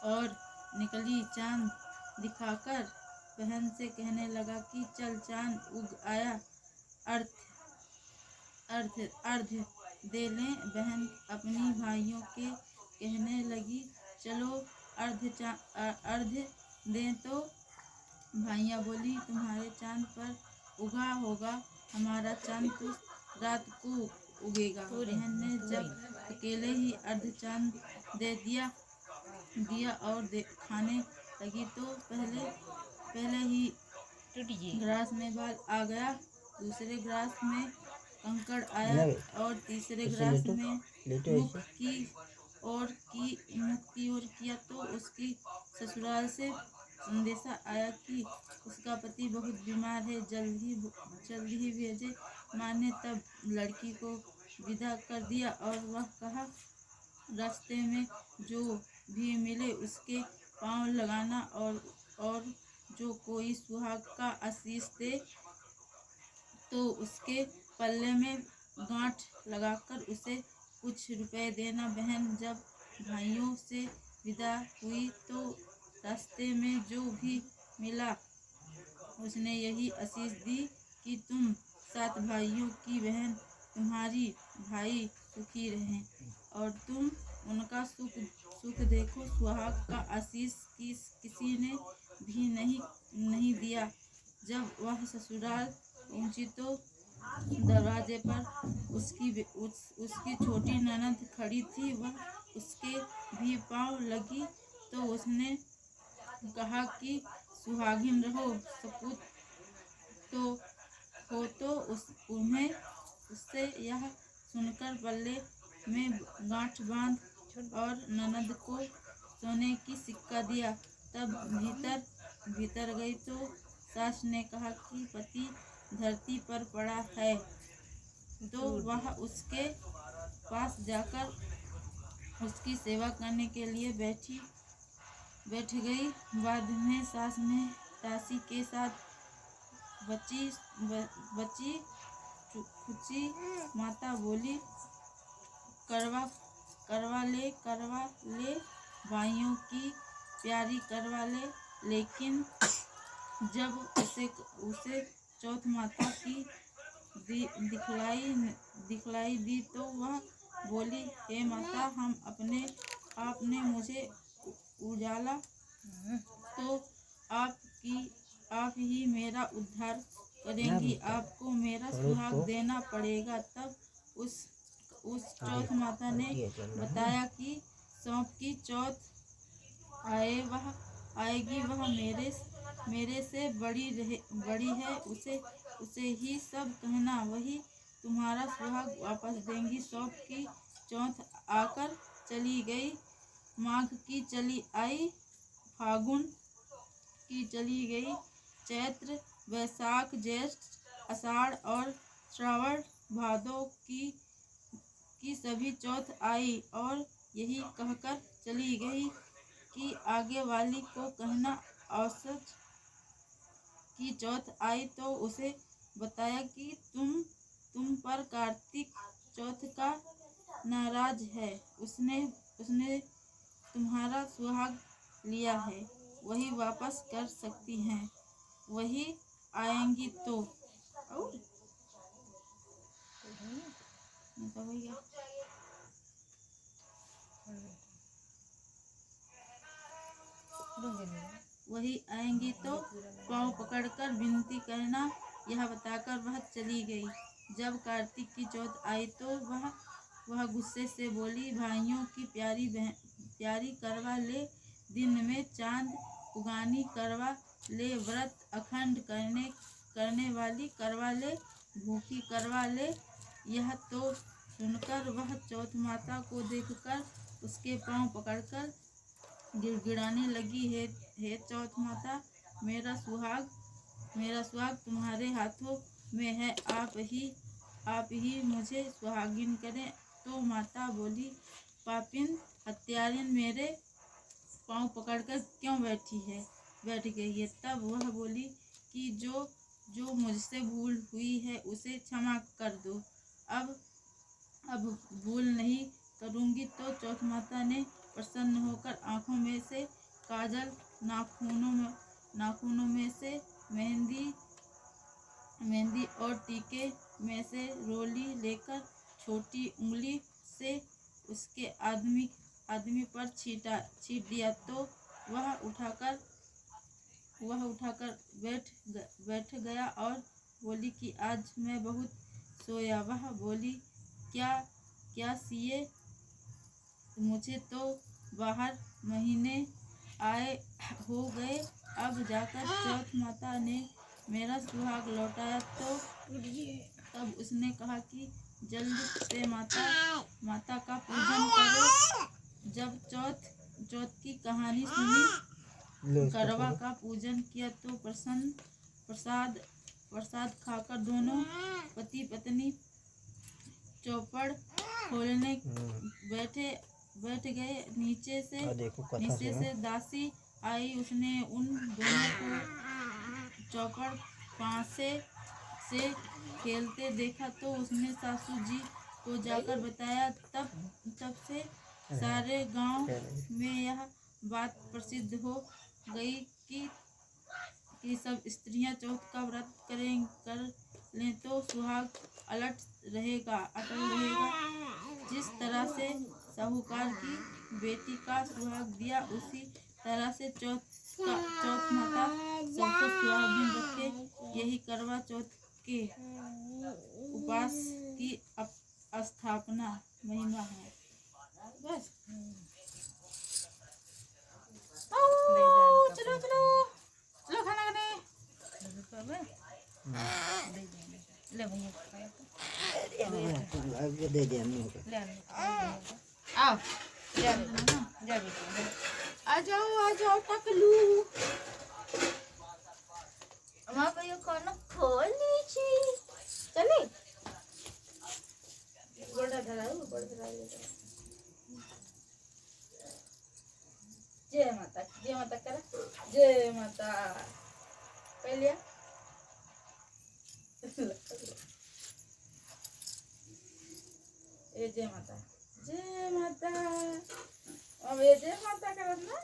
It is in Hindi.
और निकली। चांद दिखाकर बहन से कहने लगा कि चल, चांद उग आया, अर्घ अर्घ दे लें। बहन अपनी भाइयों के कहने लगी, चलो अर्घ दें। तो भाइयाँ बोली, तुम्हारे चांद पर उगा होगा, हमारा चांद तो रात को उगेगा। बहन ने जब अकेले ही अर्ध चांद दे दिया और खाने लगी तो पहले ही ग्रास में बाल आ गया, दूसरे ग्रास में कंकड़ आया और तीसरे ग्रास में मुख की ओर किया तो उसकी ससुराल से संदेशा आया कि उसका पति बहुत बीमार है, जल्द ही भेजे। माँ ने तब लड़की को विदा कर दिया और वह कहा, रास्ते में जो भी मिले उसके पांव लगाना और जो कोई सुहाग का आशीष दे तो उसके पल्ले में गांठ लगाकर उसे कुछ रुपए देना। बहन जब भाइयों से विदा हुई तो रास्ते में जो भी मिला उसने यही आशीष दी कि तुम 7 भाइयों की बहन, तुम्हारी भाई सुखी रहें और तुम उनका सुख देखो। सुहाग का आशीष किसी ने भी नहीं दिया। जब वह ससुराल पहुंची तो दरवाजे पर उसकी छोटी ननद खड़ी थी। वह उसके भी पांव लगी तो उसने कहा कि सुहागिन रहो, सपूत तो हो तो उन्हें उससे यह सुनकर पल्ले में गांठ बांध और ननद को सोने की सिक्का दिया। तब भीतर गई तो सास ने कहा कि पति धरती पर पड़ा है, तो वह उसके पास जाकर उसकी सेवा करने के लिए बैठ गई। बाद में सास ने दासी के साथ बची खुची माता बोली, करवा ले भाइयों की प्यारी करवा ले। लेकिन जब उसे चौथ माता की दिखलाई दी तो वह बोली, हे माता, हम अपने आप ने मुझे उजाला तो आप ही मेरा उद्धार करेंगी, आपको मेरा सुहाग देना पड़ेगा। तब उस चौथ माता ने बताया कि सौंप की चौथ आएगी, वह मेरे से बड़ी है, उसे ही सब कहना, वही तुम्हारा सुहाग वापस देंगी। सौंप की चौथ आकर चली गई, माघ की चली आई, फागुन की चली गई, चैत्र वैशाख ज्येष्ठ आषाढ़ और श्रावण भादो की सभी चौथ आई और यही कहकर चली गई कि आगे वाली को कहना। औसत की चौथ आई तो उसे बताया कि तुम पर कार्तिक चौथ का नाराज है, उसने तुम्हारा सुहाग लिया है, वही वापस कर सकती हैं, वही आएंगी तो। और वही आएंगी तो पाँव पकड़कर विनती करना, यह बताकर वह चली गई। जब कार्तिक की चौथ आई तो वह गुस्से से बोली, भाइयों की प्यारी करवा ले, दिन में चांद उगानी करवा ले, व्रत अखंड करने वाली करवा ले, भूखी करवा ले। यह तो सुनकर वह चौथ माता को देखकर उसके पांव पकड़कर गिड़गिड़ाने लगी, हे चौथ माता, मेरा सुहाग तुम्हारे हाथों में है, आप ही मुझे सुहागिन करें। तो माता बोली, पापिन हत्यारिन, मेरे पांव पकड़कर क्यों बैठ गई है। तब वह बोली कि जो मुझसे भूल हुई है उसे क्षमा कर दो, अब भूल नहीं करूंगी। तो चौथ माता ने प्रसन्न होकर आंखों में से काजल, नाखूनों में से मेहंदी और टीके में से रोली लेकर छोटी उंगली से उसके आदमी पर छीट दिया तो वह उठाकर बैठ गया और बोली कि आज मैं बहुत सोया। वह बोली, क्या सीए, मुझे तो बाहर महीने आए हो गए, अब जाकर चौथ माता ने मेरा सुहाग लौटाया। तो तब उसने कहा कि जल्द से माता का पूजन करो। जब चौथ की कहानी सुनी, करवा का पूजन किया तो प्रसाद खाकर दोनों पति पत्नी चौपड़ खोलने बैठ गए। नीचे से दासी आई, उसने उन दोनों को चौपड़ पासे से खेलते देखा तो उसने सासू जी को जाकर बताया। तब से सारे गांव में यह बात प्रसिद्ध हो गई कि सब स्त्रियां चौथ का व्रत कर लें तो सुहाग अटल रहेगा। जिस तरह से साहूकार की बेटी का सुहाग दिया, उसी तरह से चौथ माता सबको सुहागिन रखे। यही करवा चौथ के उपास की स्थापना महिमा है। बस चलो खाना खाने ले भैया दे दे आओ आ जाओ टकलू वहाँ पर ये खाना खोल लीजिए। चले बड़ा जय माता कर जय माता पहले जय माता अब ये जय माता करना।